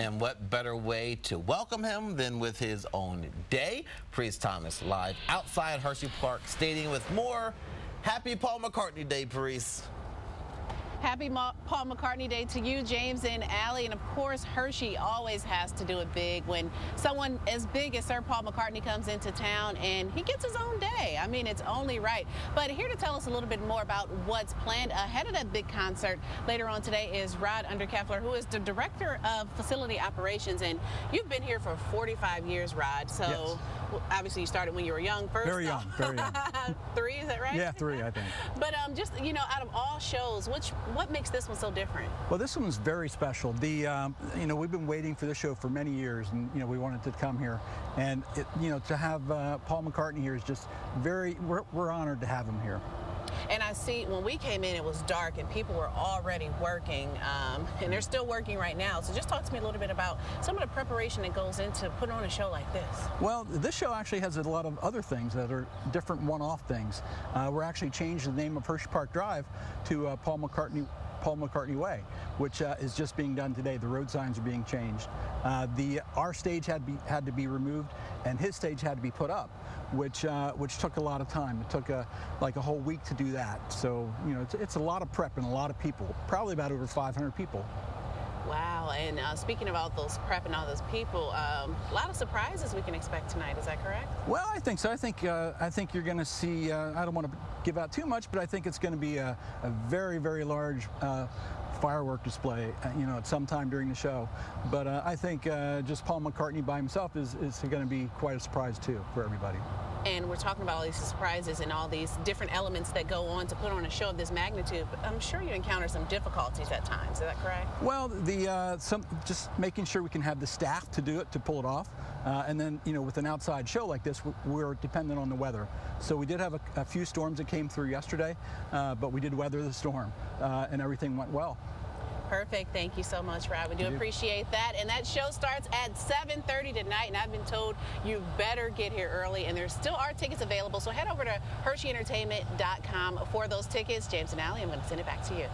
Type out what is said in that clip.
And what better way to welcome him than with his own day? Priest Thomas live outside Hershey Park Stadium with more. Happy Paul McCartney Day, Priest. Happy Paul McCartney Day to you, James and Allie. And of course, Hershey always has to do it big when someone as big as Sir Paul McCartney comes into town and he gets his own day. I mean, it's only right. But here to tell us a little bit more about what's planned ahead of that big concert later on today is Rod Underkeffler, who is the Director of Facility Operations. And you've been here for 45 years, Rod. So yes. Obviously you started when you were young first. Very young, very young. 3, is that right? Yeah, 3, I think. But just, you know, out of all shows, what makes this one so different? Well, this one's very special. You know, we've been waiting for this show for many years, and you know, we wanted to come here, and you know, to have Paul McCartney here is just we're honored to have him here. And I see when we came in, it was dark and people were already working, and they're still working right now. So just talk to me a little bit about some of the preparation that goes into putting on a show like this. Well, this show actually has a lot of other things that are different one-off things. We're actually changed the name of Hershey Park Drive to Paul McCartney Way, which is just being done today. The road signs are being changed. Our stage had to be removed, and his stage had to be put up, which took a lot of time. It took like a whole week to do that. So you know, it's a lot of prep and a lot of people. Probably about over 500 people. Wow, and speaking about those prep and all those people, a lot of surprises we can expect tonight, is that correct? Well, I think so. I think you're going to see, I don't want to give out too much, but I think it's going to be a very, very large firework display, you know, at some time during the show. But I think just Paul McCartney by himself is going to be quite a surprise, too, for everybody. And we're talking about all these surprises and all these different elements that go on to put on a show of this magnitude. I'm sure you encounter some difficulties at times. Is that correct? Well, just making sure we can have the staff to do it, to pull it off. And then, you know, with an outside show like this, we're dependent on the weather. So we did have a few storms that came through yesterday, but we did weather the storm, and everything went well. Perfect. Thank you so much, Rod. We do appreciate that. And that show starts at 7:30 tonight, and I've been told you better get here early, and there still are tickets available. So head over to HersheyEntertainment.com for those tickets. James and Allie, I'm going to send it back to you.